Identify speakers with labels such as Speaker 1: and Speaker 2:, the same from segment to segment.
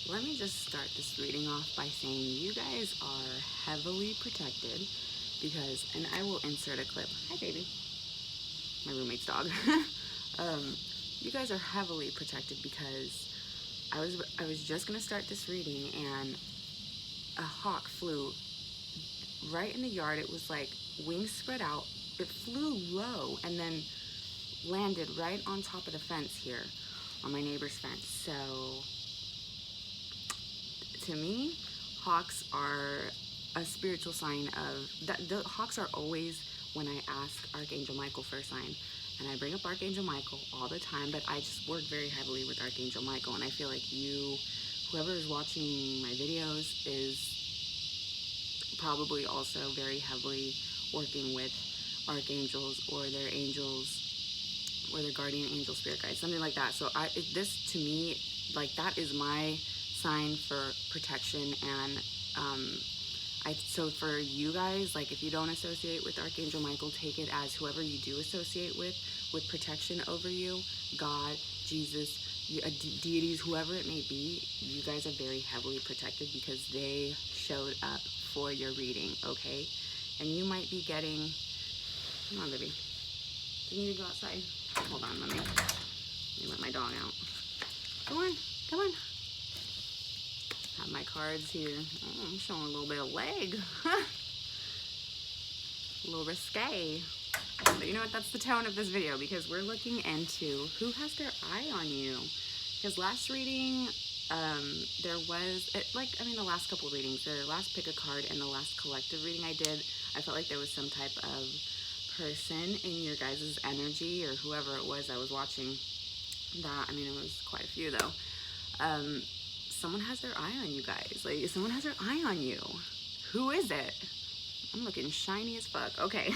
Speaker 1: let me just start this reading off by saying you guys are heavily protected because, and I will insert a clip. Hi, baby. My roommate's dog. You guys are heavily protected because I was just gonna start this reading and a hawk flew right in the yard. It was like wings spread out. It flew low and then landed right on top of the fence here, on my neighbor's fence. So to me, hawks are a spiritual sign of that. The hawks are always when I ask Archangel Michael for a sign, and I bring up Archangel Michael all the time, but I just work very heavily with Archangel Michael, and I feel like whoever is watching my videos is probably also very heavily working with archangels or their angels or their guardian angel, spirit guides, something like that. So this to me, like, that is my sign for protection. And so for you guys, like, if you don't associate with Archangel Michael, take it as whoever you do associate with protection over you, God, Jesus, deities, whoever it may be, you guys are very heavily protected because they showed up for your reading, okay? And you might be getting, come on, baby. You need to go outside. Hold on, let me let my dog out. Come on, come on. Have my cards here. Oh, I'm showing a little bit of leg. A little risque. But you know what? That's the tone of this video because we're looking into who has their eye on you. Because last reading, there was, the last couple readings, the last pick a card and the last collective reading I did, I felt like there was some type of person in your guys' energy or whoever it was I was watching that. I mean, it was quite a few though. Someone has their eye on you guys. Like, someone has their eye on you. Who is it? I'm looking shiny as fuck. Okay.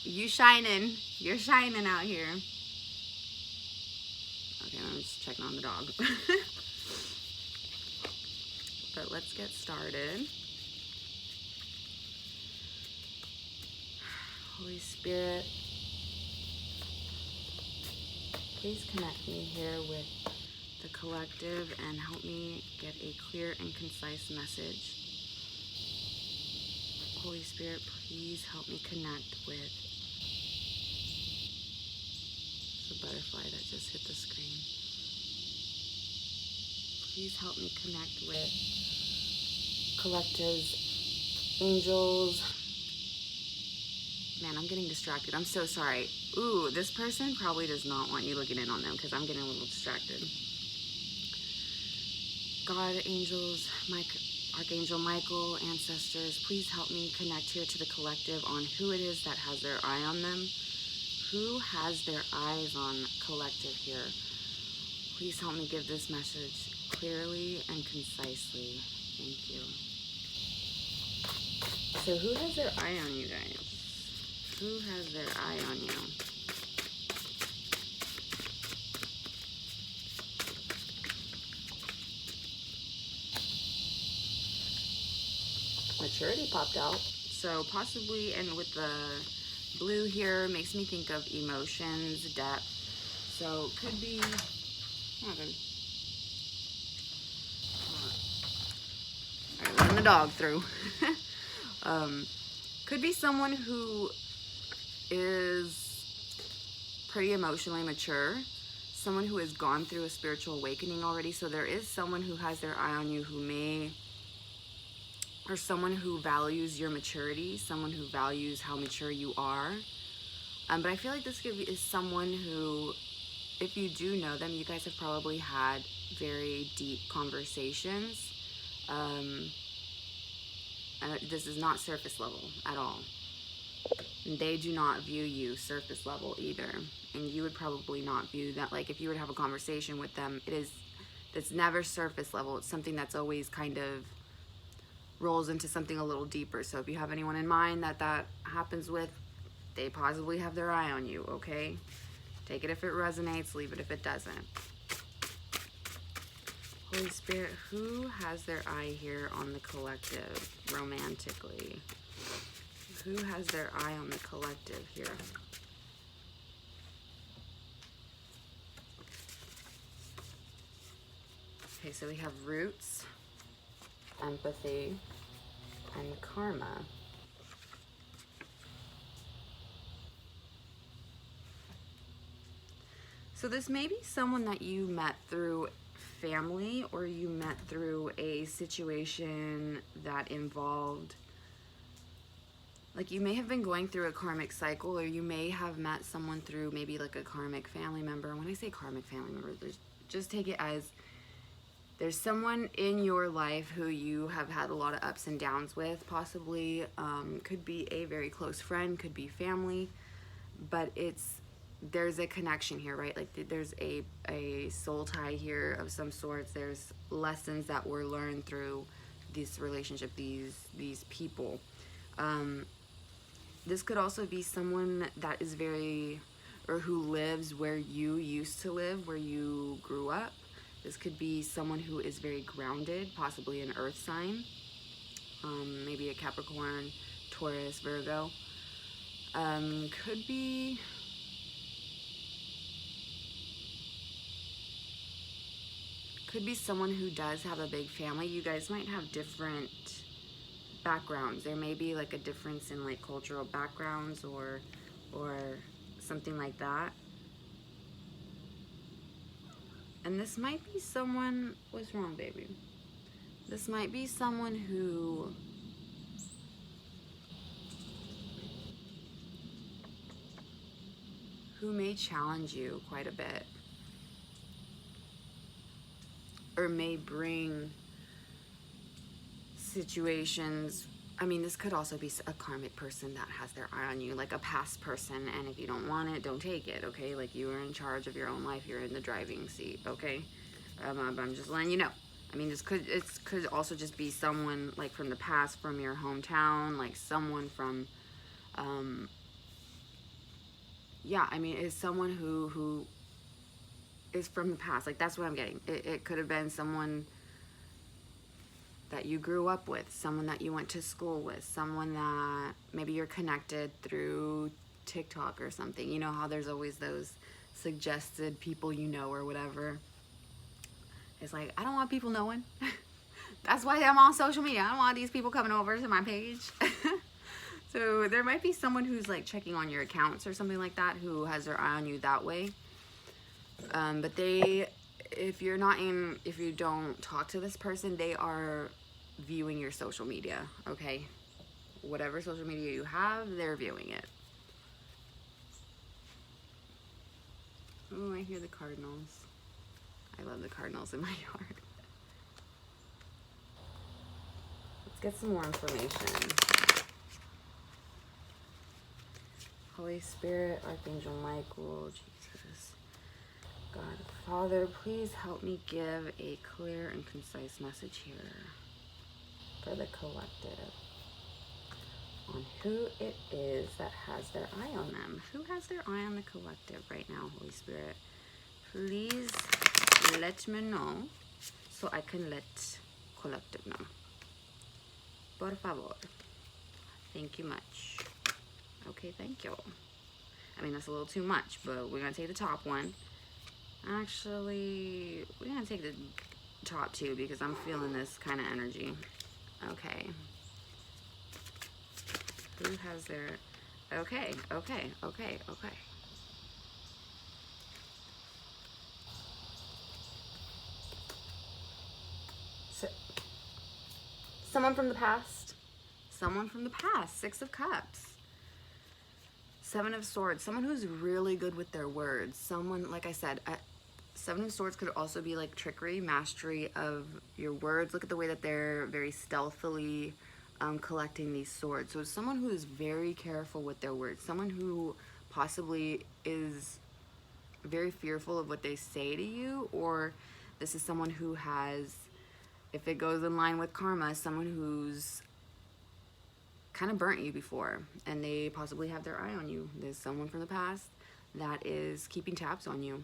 Speaker 1: You shining. You're shining out here. Okay, I'm just checking on the dog. But let's get started. Holy Spirit, please connect me here with the collective and help me get a clear and concise message. Holy Spirit, please help me connect with the butterfly that just hit the screen. Please help me connect with collectives, angels. Man, I'm getting distracted. I'm so sorry. Ooh, this person probably does not want you looking in on them because I'm getting a little distracted. God, angels, Archangel Michael, ancestors, please help me connect here to the collective on who it is that has their eye on them. Who has their eyes on collective here? Please help me give this message clearly and concisely. Thank you. So who has their eye on you guys? Who has their eye on you? Maturity popped out. So possibly, and with the blue here, makes me think of emotions, depth. So could be, oh, good. All right, letting the dog through. Could be someone who is pretty emotionally mature, someone who has gone through a spiritual awakening already. So there is someone who has their eye on you who may, or someone who values your maturity, someone who values how mature you are. But I feel like this is someone who, if you do know them, you guys have probably had very deep conversations. This is not surface level at all. And they do not view you surface level either. And you would probably not view that, like if you were to have a conversation with them, it's never surface level. It's something that's always kind of rolls into something a little deeper. So if you have anyone in mind that happens with, they possibly have their eye on you, okay? Take it if it resonates, leave it if it doesn't. Holy Spirit, who has their eye here on the collective romantically? Who has their eye on the collective here? Okay, so we have roots, empathy, and karma. So this may be someone that you met through family, or you met through a situation that involved, like, you may have been going through a karmic cycle, or you may have met someone through maybe like a karmic family member. And when I say karmic family member, just take it as there's someone in your life who you have had a lot of ups and downs with, possibly. Could be a very close friend, could be family, but there's a connection here, right? Like, there's a soul tie here of some sorts. There's lessons that were learned through this relationship, these people. This could also be someone that is or who lives where you used to live, where you grew up. This could be someone who is very grounded, possibly an earth sign, maybe a Capricorn, Taurus, Virgo. Could be someone who does have a big family. You guys might have different backgrounds. There may be like a difference in like cultural backgrounds or something like that. And this might be someone, what's wrong, baby? This might be someone who may challenge you quite a bit, or may bring situations. I mean, this could also be a karmic person that has their eye on you, like a past person, and if you don't want it, don't take it, okay? Like, you are in charge of your own life, you're in the driving seat, okay? I'm just letting you know. I mean, it could also just be someone like from the past, from your hometown, like someone from, yeah, I mean, it's someone who is from the past. Like, that's what I'm getting. It could have been someone that you grew up with, someone that you went to school with, someone that maybe you're connected through TikTok or something. You know how there's always those suggested people you know or whatever. It's like, I don't want people knowing. That's why I'm on social media. I don't want these people coming over to my page. So there might be someone who's like checking on your accounts or something like that, who has their eye on you that way. But if you don't talk to this person, they are viewing your social media, okay? Whatever social media you have, they're viewing it. Oh, I hear the cardinals. I love the cardinals in my yard. Let's get some more information. Holy Spirit, Archangel Michael, Jesus, God, Father, please help me give a clear and concise message here for the collective on who it is that has their eye on them. Who has their eye on the collective right now, Holy Spirit? Please let me know so I can let collective know. Por favor. Thank you much. Okay, thank you. I mean, that's a little too much, but we're going to take the top one. Actually, we're going to take the top two because I'm feeling this kind of energy. Okay. Who has their... Okay. So, someone from the past. Someone from the past. 6 of Cups. 7 of Swords. Someone who's really good with their words. Someone, like I said, 7 of Swords could also be like trickery, mastery of your words. Look at the way that they're very stealthily collecting these swords. So it's someone who is very careful with their words. Someone who possibly is very fearful of what they say to you, or this is someone who has, if it goes in line with karma, someone who's kind of burnt you before and they possibly have their eye on you. There's someone from the past that is keeping tabs on you.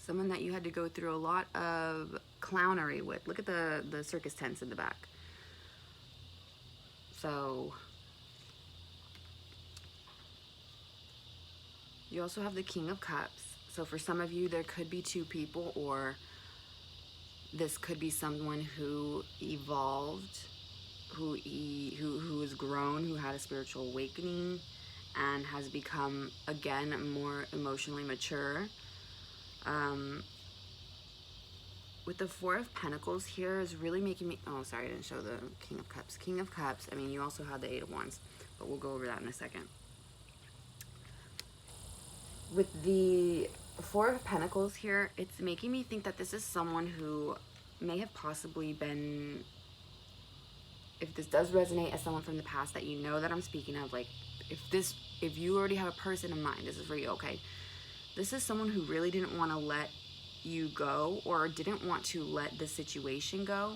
Speaker 1: Someone that you had to go through a lot of clownery with. Look at the circus tents in the back. So you also have the King of Cups. So for some of you, there could be 2 people, or This could be someone who evolved, who has grown, who had a spiritual awakening, and has become again more emotionally mature. With the Four of Pentacles here is really making me, oh sorry, I didn't show the King of Cups. King of Cups, I mean, you also have the Eight of Wands, but we'll go over that in a second. With the Four of Pentacles here, it's making me think that this is someone who may have possibly been, if this does resonate as someone from the past that you know that I'm speaking of, like if you already have a person in mind, this is for you, okay? This is someone who really didn't want to let you go, or didn't want to let the situation go.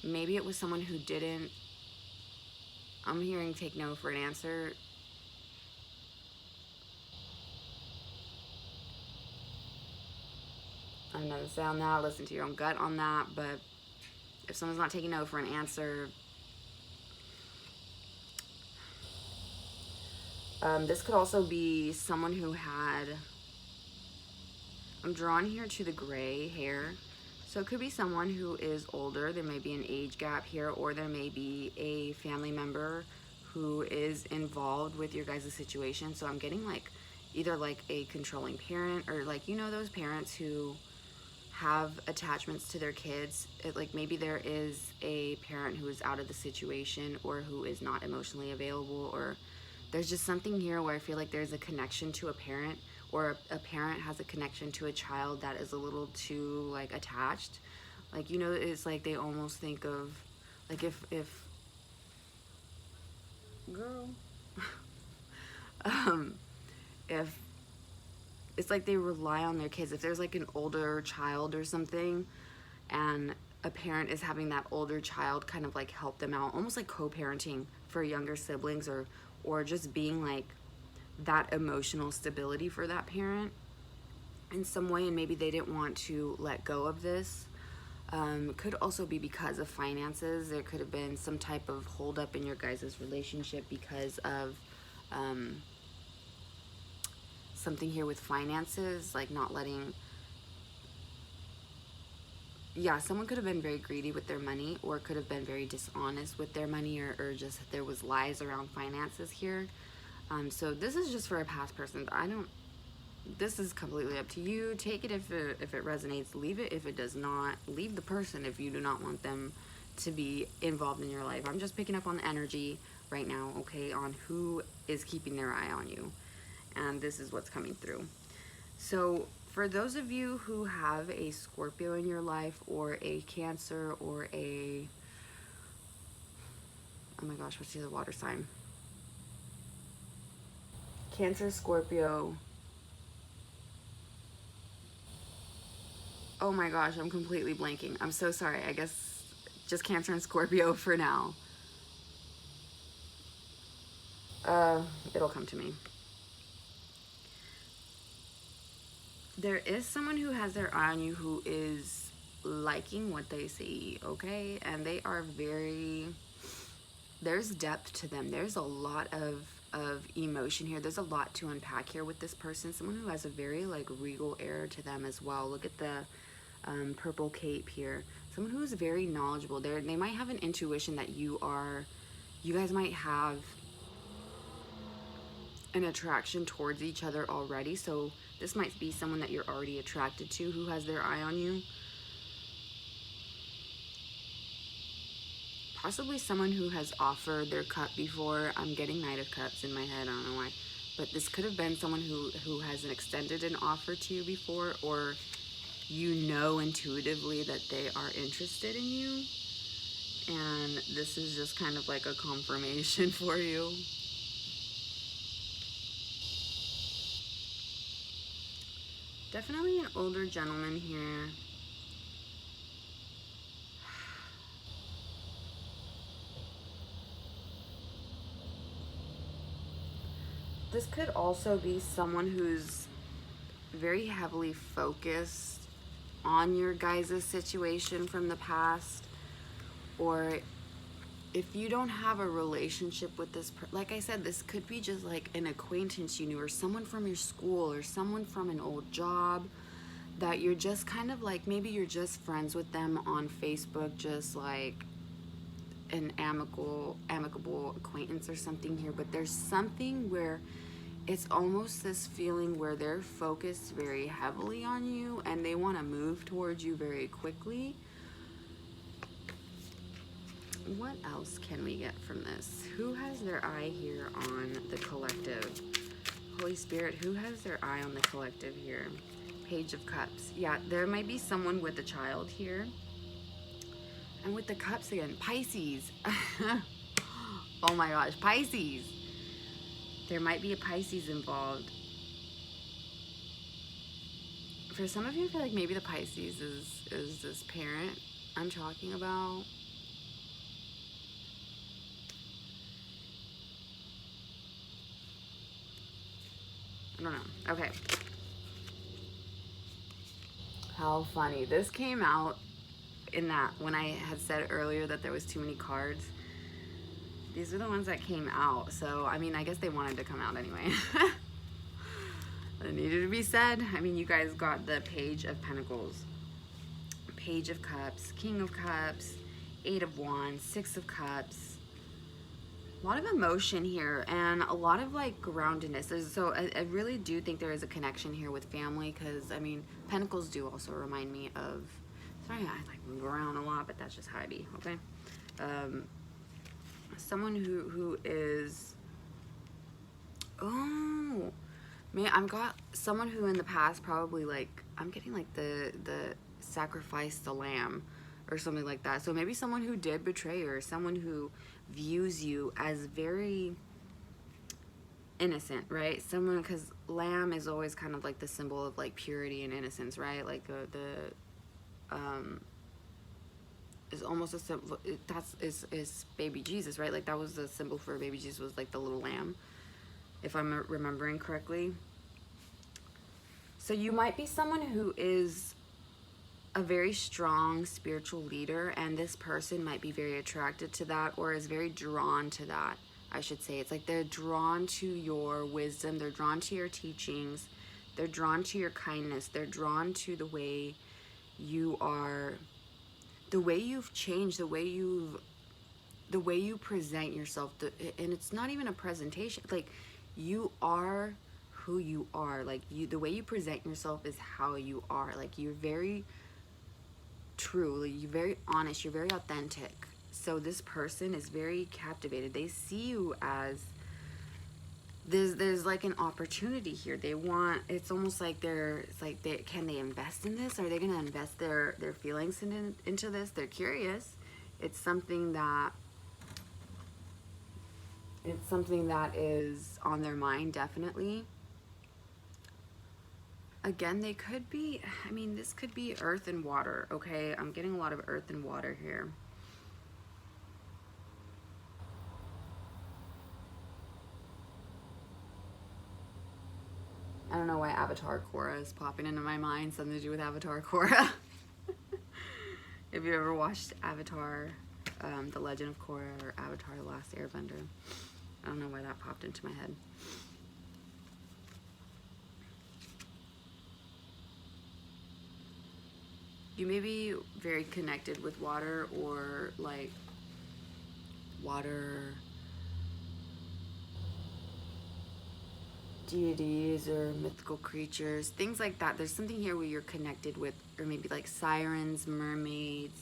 Speaker 1: Maybe it was someone who didn't, I'm hearing take no for an answer. I'm not gonna say on that, listen to your own gut on that, but if someone's not taking no for an answer, this could also be someone who had, I'm drawn here to the gray hair. So it could be someone who is older. There may be an age gap here, or there may be a family member who is involved with your guys' situation. So I'm getting like either like a controlling parent, or like, you know, those parents who have attachments to their kids. Like maybe there is a parent who is out of the situation, or who is not emotionally available, or there's just something here where I feel like there's a connection to a parent, or a parent has a connection to a child that is a little too like attached. Like, you know, it's like they almost think of like if girl if it's like they rely on their kids. If there's like an older child or something, and a parent is having that older child kind of like help them out, almost like co-parenting for younger siblings, or just being like that emotional stability for that parent in some way, and maybe they didn't want to let go of this. Could also be because of finances. There could have been some type of holdup in your guys' relationship because of something here with finances, like not letting, yeah, someone could have been very greedy with their money, or could have been very dishonest with their money, or just there was lies around finances here. So this is just for a past person. This is completely up to you. Take it if it resonates, leave it if it does not. Leave the person if you do not want them to be involved in your life. I'm just picking up on the energy right now, okay, on who is keeping their eye on you. And this is what's coming through. So for those of you who have a Scorpio in your life, or a Cancer, or a, oh my gosh, what's the other water sign? Cancer, Scorpio. Oh my gosh, I'm completely blanking. I'm so sorry. I guess just Cancer and Scorpio for now. It'll come to me. There is someone who has their eye on you, who is liking what they see, okay? And they are very, there's depth to them. There's a lot of emotion here. There's a lot to unpack here with this person. Someone who has a very like regal air to them as well. Look at the purple cape here. Someone who is very knowledgeable. They might have an intuition that you guys might have an attraction towards each other already. So this might be someone that you're already attracted to, who has their eye on you. Possibly someone who has offered their cup before. I'm getting Knight of Cups in my head, I don't know why. But this could have been someone who has extended an offer to you before, or you know intuitively that they are interested in you. And this is just kind of like a confirmation for you. Definitely an older gentleman here. This could also be someone who's very heavily focused on your guys' situation from the past, or if you don't have a relationship with this like I said, this could be just like an acquaintance you knew, or someone from your school, or someone from an old job that you're just kind of like, maybe you're just friends with them on Facebook, just like an amicable acquaintance or something here, but there's something where it's almost this feeling where they're focused very heavily on you and they want to move towards you very quickly. What else can we get from this? Who has their eye here on the collective? Holy Spirit, who has their eye on the collective here? Page of Cups. Yeah, there might be someone with a child here. And with the cups again, Pisces. Oh my gosh, Pisces. There might be a Pisces involved. For some of you, I feel like maybe the Pisces is this parent I'm talking about. I don't know. Okay. How funny. This came out in that when I had said earlier that there was too many cards. These are the ones that came out. So, I mean, I guess they wanted to come out anyway. It needed to be said. I mean, you guys got the Page of Pentacles, Page of Cups, King of Cups, Eight of Wands, Six of Cups. A lot of emotion here and a lot of like groundedness. So I really do think there is a connection here with family, because I mean, Pentacles do also remind me of, sorry, I like move around a lot, but that's just how I be, okay? Someone who is, oh, man, I've got someone who in the past probably like, I'm getting like the sacrifice the lamb or something like that. So maybe someone who did betray you, or someone who views you as very innocent, right? Someone, because lamb is always kind of like the symbol of like purity and innocence, right? Like is almost a symbol, is baby Jesus, right? Like that was the symbol for baby Jesus, was like the little lamb, if I'm remembering correctly. So you might be someone who is a very strong spiritual leader, and this person might be very attracted to that, or is very drawn to that, I should say. It's like they're drawn to your wisdom, they're drawn to your teachings, they're drawn to your kindness, they're drawn to the way you are, the way you've changed, the way you present yourself. And it's not even a presentation, like you are who you are. Like the way you present yourself is how you are. Like you're very true, you're very honest, you're very authentic. So this person is very captivated. They see you as, there's like an opportunity here. They want, it's almost like can they invest in this? Are they going to invest their feelings into this? They're curious. It's something that is on their mind, definitely. Again, they could be, I mean, this could be earth and water, okay? I'm getting a lot of earth and water here. I don't know why Avatar Korra is popping into my mind, something to do with Avatar Korra. If you ever watched Avatar, The Legend of Korra, or Avatar The Last Airbender, I don't know why that popped into my head. You may be very connected with water, or like water deities or mythical creatures, things like that. There's something here where you're connected with, or maybe like sirens, mermaids,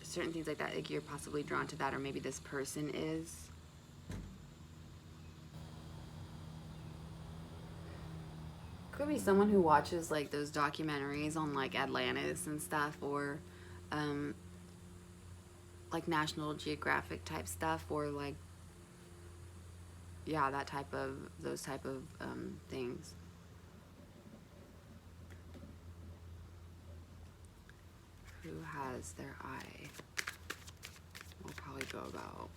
Speaker 1: certain things like that. Like you're possibly drawn to that, or maybe this person is. Could be someone who watches like those documentaries on like Atlantis and stuff, or like National Geographic type stuff, or like, yeah, those type of things. Who has their eye? We'll probably go about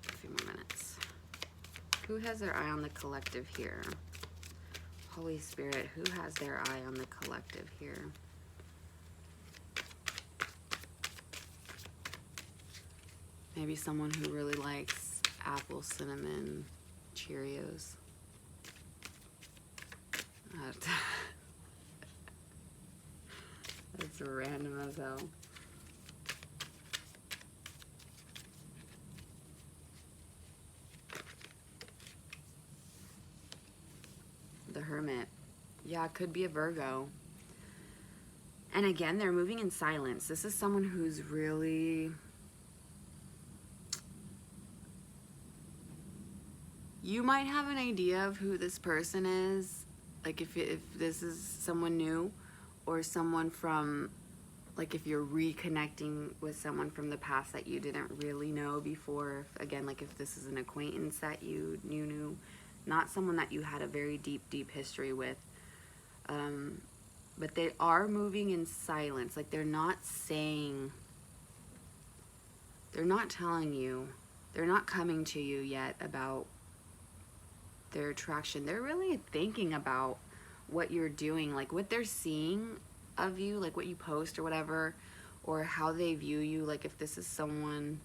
Speaker 1: a few more minutes. Who has their eye on the collective here? Holy Spirit, who has their eye on the collective here? Maybe someone who really likes apple cinnamon Cheerios. It's random as hell. The Hermit. Yeah, it could be a Virgo. And again, they're moving in silence. This is someone who's really... You might have an idea of who this person is. Like if this is someone new or someone from... Like if you're reconnecting with someone from the past that you didn't really know before. Again, like if this is an acquaintance that you knew. Not someone that you had a very deep history with. But they are moving in silence. Like they're not saying, they're not telling you, they're not coming to you yet about their attraction. They're really thinking about what you're doing, like what they're seeing of you, like what you post or whatever, or how they view you. Like if this is someone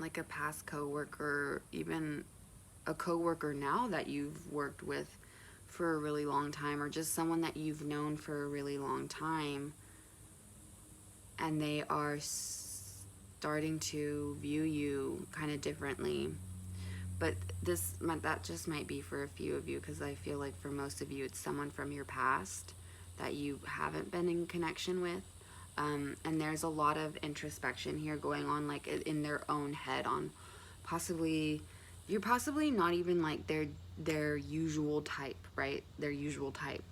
Speaker 1: like a past coworker, even a coworker now that you've worked with for a really long time, or just someone that you've known for a really long time, and they are starting to view you kind of differently. But that just might be for a few of you, because I feel like for most of you it's someone from your past that you haven't been in connection with. And there's a lot of introspection here going on, like in their own head, on possibly, you're possibly not even like their usual type, right? Their usual type.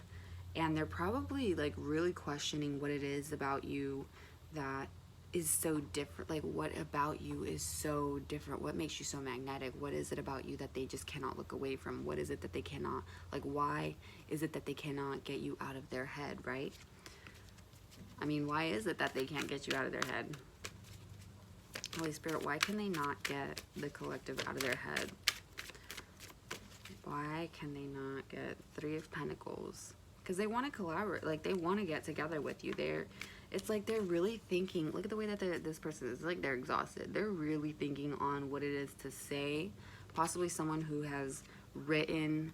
Speaker 1: And they're probably like really questioning what it is about you that is so different. Like what about you is so different? What makes you so magnetic? What is it about you that they just cannot look away from? What is it that they cannot, like why is it that they cannot get you out of their head, right? I mean, why is it that they can't get you out of their head? Holy Spirit, why can they not get the collective out of their head? Why can they not get Three of Pentacles? Because they want to collaborate, like they want to get together with you. It's like they're really thinking, look at the way that this person is, like they're exhausted. They're really thinking on what it is to say. Possibly someone who has written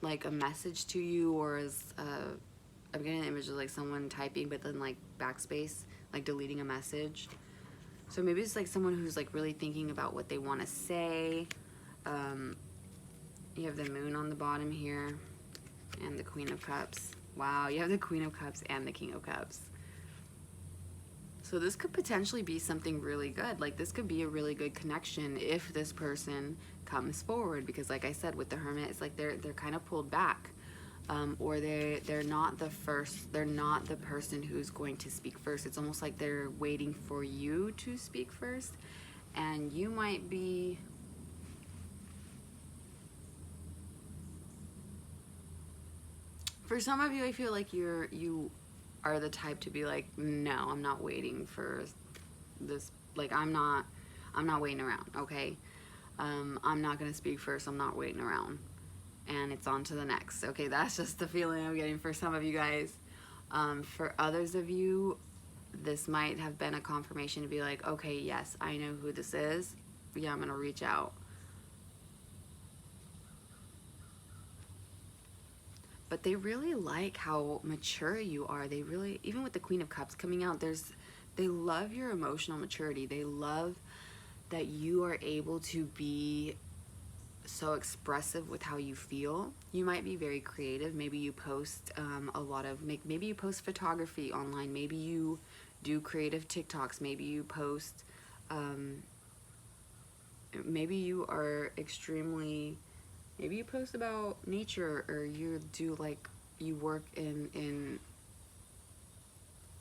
Speaker 1: like a message to you, or is I'm getting an image of like someone typing but then like backspace, like deleting a message. So maybe it's like someone who's like really thinking about what they want to say. You have the Moon on the bottom here and the Queen of Cups. Wow, you have the Queen of Cups and the King of Cups. So this could potentially be something really good. Like this could be a really good connection if this person comes forward, because like I said with the Hermit, it's like they're kind of pulled back. Or they're not the first, they're not the person who's going to speak first. It's almost like they're waiting for you to speak first, and you might be for some of you, I feel like you are the type to be like, no, I'm not waiting for this, like I'm not waiting around, okay? I'm not gonna speak first, I'm not waiting around. And it's on to the next. Okay, that's just the feeling I'm getting for some of you guys. For others of you, this might have been a confirmation to be like, okay, yes, I know who this is. Yeah, I'm gonna reach out. But they really like how mature you are. They really, even with the Queen of Cups coming out, they love your emotional maturity. They love that you are able to be so expressive with how you feel. You might be very creative. Maybe you post a lot of, maybe you post photography online. Maybe you do creative TikToks. Maybe you post, maybe you are extremely, maybe you post about nature, or you do like, you work in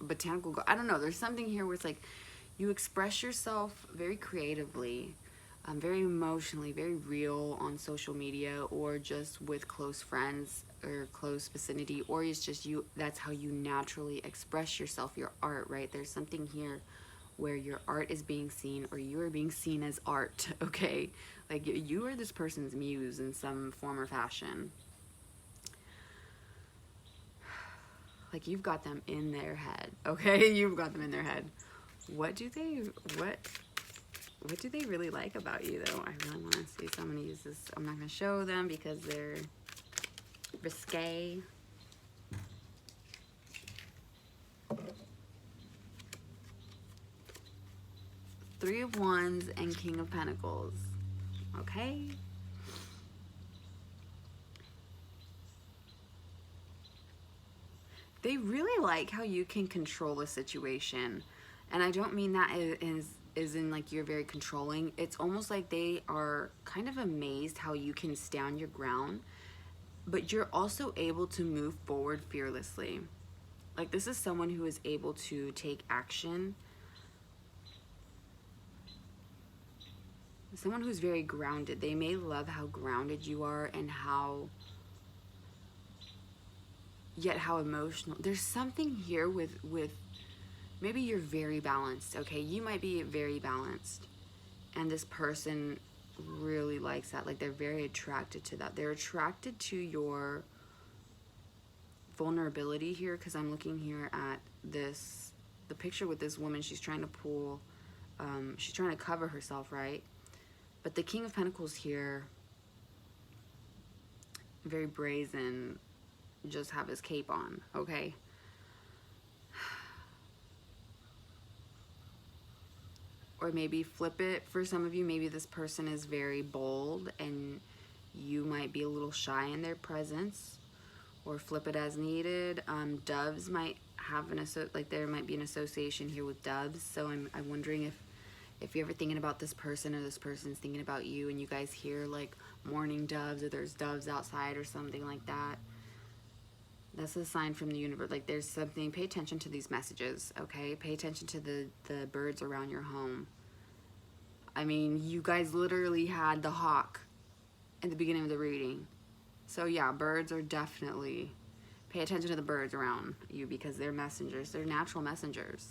Speaker 1: botanical, I don't know. There's something here where it's like you express yourself very creatively, very emotionally, very real on social media, or just with close friends or close vicinity, or it's just you, that's how you naturally express yourself, your art, right? There's something here where your art is being seen, or you are being seen as art, okay? Like you are this person's muse in some form or fashion. Like you've got them in their head, okay? You've got them in their head. What do they really like about you, though? I really want to see. So I'm going to use this. I'm not going to show them because they're risque. Three of Wands and King of Pentacles. Okay? They really like how you can control a situation. And I don't mean that is in like you're very controlling. It's almost like they are kind of amazed how you can stand your ground, but you're also able to move forward fearlessly. Like, this is someone who is able to take action. Someone who's very grounded. They may love how grounded you are and yet how emotional. There's something here with maybe you're very balanced, okay? You might be very balanced, and this person really likes that. Like, they're very attracted to that. They're attracted to your vulnerability here, because I'm looking here at the picture with this woman. She's trying to pull, she's trying to cover herself, right? But the King of Pentacles here, very brazen, just have his cape on, okay? Or maybe flip it for some of you. Maybe this person is very bold and you might be a little shy in their presence, or flip it as needed. Doves might have there might be an association here with doves. So I'm wondering if you're ever thinking about this person, or this person's thinking about you, and you guys hear like mourning doves, or there's doves outside or something like that. That's a sign from the universe. Like, there's something. Pay attention to these messages, okay? Pay attention to the birds around your home. I mean, you guys literally had the hawk at the beginning of the reading. So yeah, birds are definitely, pay attention to the birds around you, because they're messengers. They're natural messengers.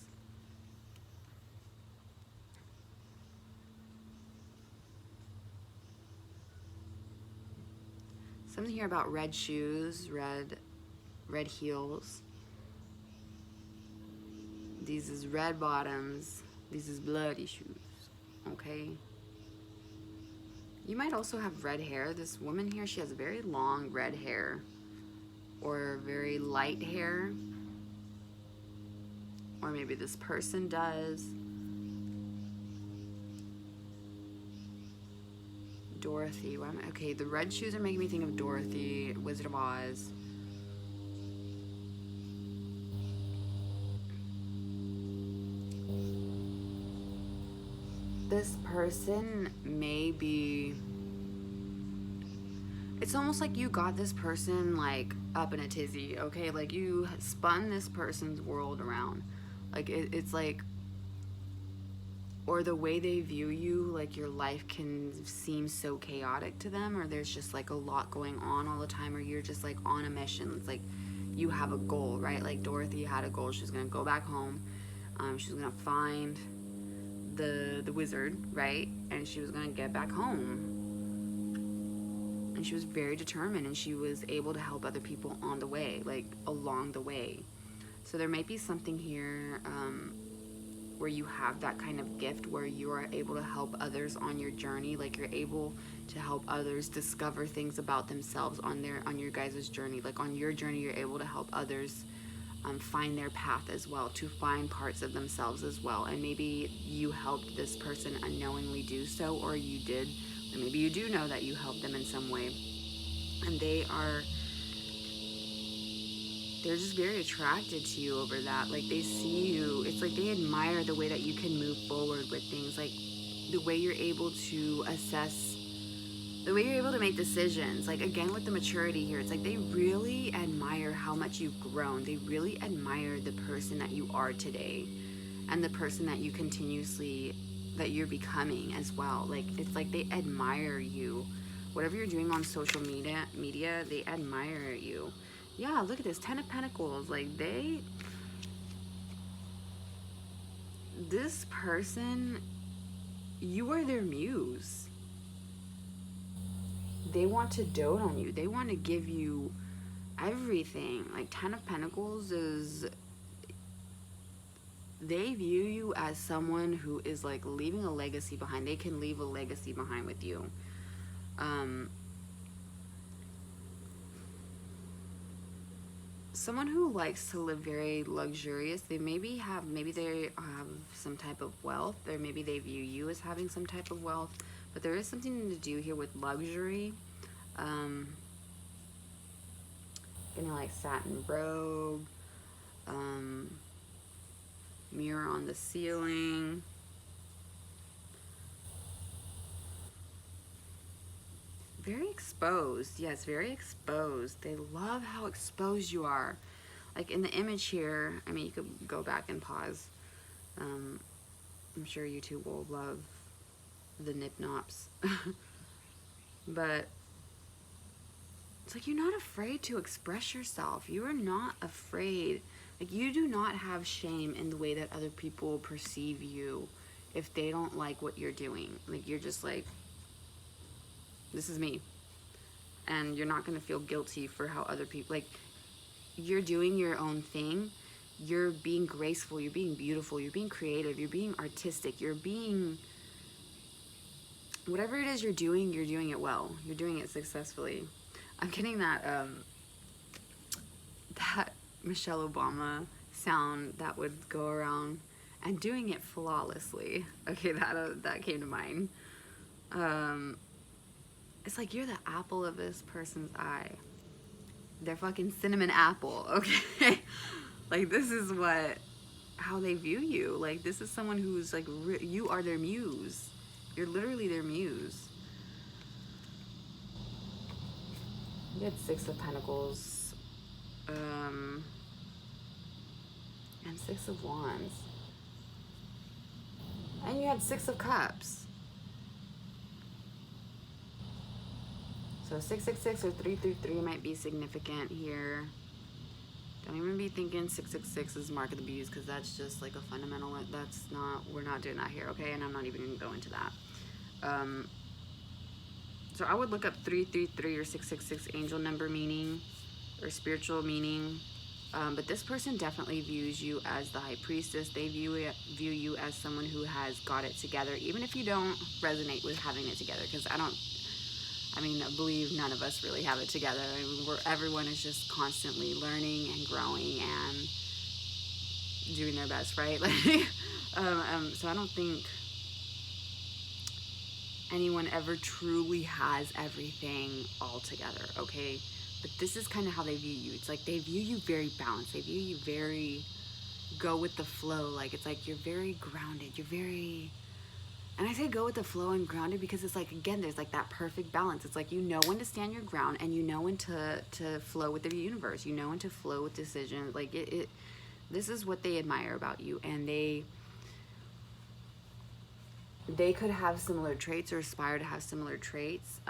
Speaker 1: Something here about red shoes, red heels. These is red bottoms. These is bloody shoes, okay? You might also have red hair. This woman here, she has very long red hair, or very light hair. Or maybe this person does. Dorothy. Okay, the red shoes are making me think of Dorothy, Wizard of Oz. This person may be, it's almost like you got this person like up in a tizzy, okay? Like, you spun this person's world around. Like, it's like, or the way they view you, like your life can seem so chaotic to them, or there's just like a lot going on all the time, or you're just like on a mission. It's like you have a goal, right? Like Dorothy had a goal. She was gonna go back home. She was gonna find the wizard, right? And she was gonna get back home. And she was very determined, and she was able to help other people on the way, like along the way. So there might be something here where you have that kind of gift, where you are able to help others on your journey. Like, you're able to help others discover things about themselves on your guys' journey. Like, on your journey, you're able to help others find their path as well, to find parts of themselves as well. And maybe you helped this person unknowingly do so, or you did, or maybe you do know that you helped them in some way. And they're just very attracted to you over that. Like, they see you, it's like they admire the way that you can move forward with things, like the way you're able to assess, the way you're able to make decisions. Like, again, with the maturity here, it's like they really admire how much you've grown. They really admire the person that you are today, and the person that that you're becoming as well. Like, it's like they admire you. Whatever you're doing on social media, they admire you. Yeah, look at this, 10 of Pentacles. Like, this person, you are their muse. They want to dote on you. They want to give you everything. Like, 10 of Pentacles is, they view you as someone who is like leaving a legacy behind. They can leave a legacy behind with you. someone who likes to live very luxurious. Maybe they have some type of wealth, or maybe they view you as having some type of wealth, but there is something to do here with luxury. Getting like satin robe, mirror on the ceiling. Very exposed. Yes, very exposed. They love how exposed you are. Like in the image here, I mean, you could go back and pause. I'm sure YouTube will love the nip nops. But it's like you're not afraid to express yourself. You are not afraid. Like, you do not have shame in the way that other people perceive you if they don't like what you're doing. Like, you're just like, this is me. And you're not going to feel guilty for how other people, like, you're doing your own thing. You're being graceful, you're being beautiful, you're being creative, you're being artistic, you're being, whatever it is you're doing it well. You're doing it successfully. I'm getting that that Michelle Obama sound that would go around, and doing it flawlessly. Okay, that came to mind. It's like you're the apple of this person's eye. They're fucking cinnamon apple, okay? Like, this is how they view you. Like, this is someone who's like, you are their muse. You're literally their muse. You had 6 of Pentacles, and 6 of Wands. And you had 6 of Cups. So 666 or 333 might be significant here. Don't even be thinking 666 is mark of the beast, because that's just like a fundamental. That's not, we're not doing that here, okay? And I'm not even gonna go into that. So I would look up 333 or 666 angel number meaning or spiritual meaning. But this person definitely views you as the high priestess. They view you as someone who has got it together, even if you don't resonate with having it together. Because I believe none of us really have it together. I mean, everyone is just constantly learning and growing and doing their best, right? Like, so I don't think anyone ever truly has everything all together, okay? But this is kind of how they view you. It's like they view you very balanced. They view you very go with the flow. Like, it's like you're very grounded. You're very... And I say go with the flow and grounded because it's like, again, there's like that perfect balance. It's like, you know when to stand your ground, and you know when to flow with the universe. You know when to flow with decisions. Like, this is what they admire about you. And they could have similar traits or aspire to have similar traits.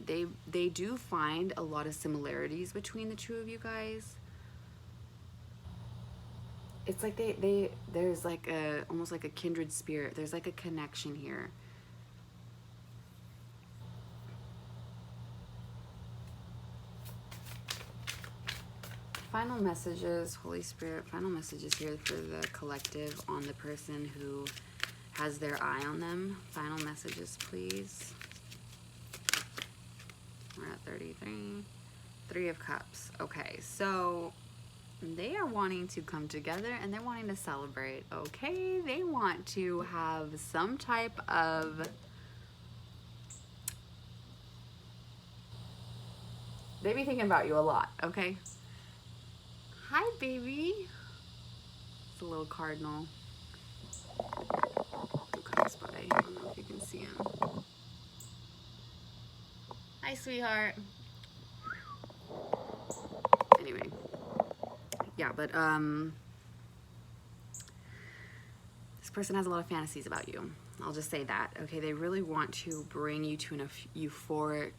Speaker 1: They do find a lot of similarities between the two of you guys. It's like there's like almost like a kindred spirit. There's like a connection here. Final messages, Holy Spirit, final messages here for the collective on the person who has their eye on them. Final messages, please. We're at 33. 3 of Cups. Okay, so they are wanting to come together and they're wanting to celebrate, okay? They want to have some type of... They be thinking about you a lot, okay? Hi, baby. It's a little cardinal. Who comes by? I don't know if you can see him. Hi, sweetheart. Anyway. Yeah, but this person has a lot of fantasies about you. I'll just say that, okay? They really want to bring you to an euphoric,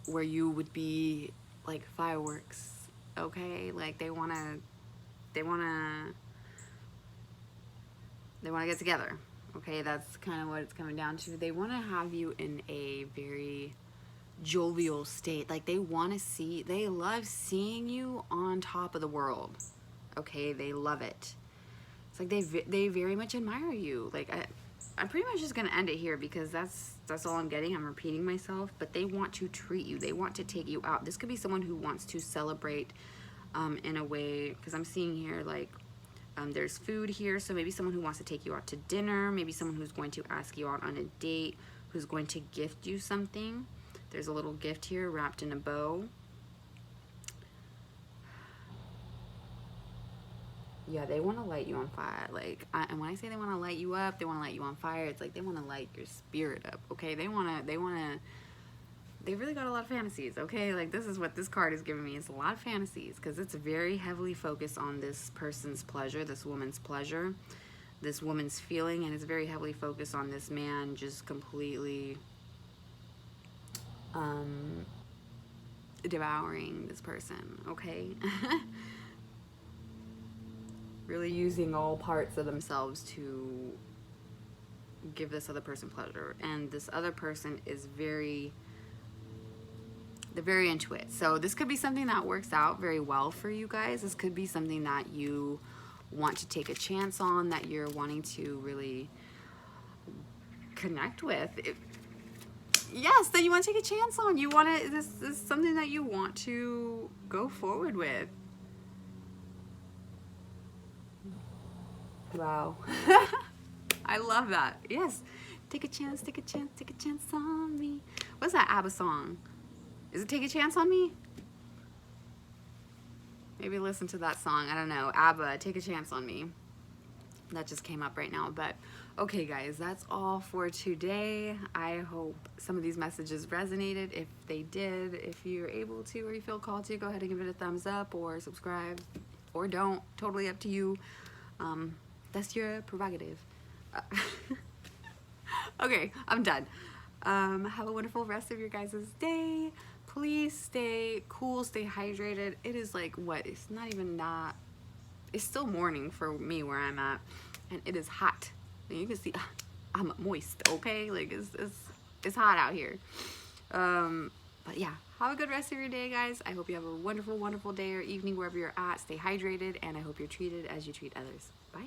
Speaker 1: where you would be like fireworks, okay? Like, they wanna get together, okay? That's kind of what it's coming down to. They want to have you in a very jovial state. Like, they love seeing you on top of the world, okay? They love it. It's like they very much admire you. Like, I'm pretty much just gonna end it here because that's all I'm getting. I'm repeating myself, but they want to treat you. They want to take you out. This could be someone who wants to celebrate in a way, because I'm seeing here like there's food here, so maybe someone who wants to take you out to dinner, maybe someone who's going to ask you out on a date, who's going to gift you something. There's a little gift here wrapped in a bow. Yeah, they want to light you on fire. Like, and when I say they want to light you up, they want to light you on fire. It's like they want to light your spirit up. Okay, they really got a lot of fantasies. Okay, like this is what this card is giving me. It's a lot of fantasies because it's very heavily focused on this person's pleasure, this woman's pleasure, this woman's feeling, and it's very heavily focused on this man just completely devouring this person. Okay. Really using all parts of themselves to give this other person pleasure. And this other person is they're very into it. So this could be something that works out very well for you guys. This could be something that you want to take a chance on, that you're wanting to really connect with. Yes, that you want to take a chance on. You want to, this is something that you want to go forward with. Wow. I love that. Yes. Take a chance, take a chance, take a chance on me. What's that ABBA song? Is it Take a Chance on Me? Maybe listen to that song. I don't know. ABBA, Take a Chance on Me. That just came up right now. But okay, guys, that's all for today. I hope some of these messages resonated. If they did, if you're able to or you feel called to, go ahead and give it a thumbs up or subscribe or don't. Totally up to you. That's your prerogative. Okay, I'm done. Have a wonderful rest of your guys' day. Please stay cool, stay hydrated. It is like, what? It's not even that. It's still morning for me where I'm at, and it is hot. And you can see I'm moist. Okay, like it's hot out here. But yeah, have a good rest of your day, guys. I hope you have a wonderful, wonderful day or evening wherever you're at. Stay hydrated, and I hope you're treated as you treat others. Bye.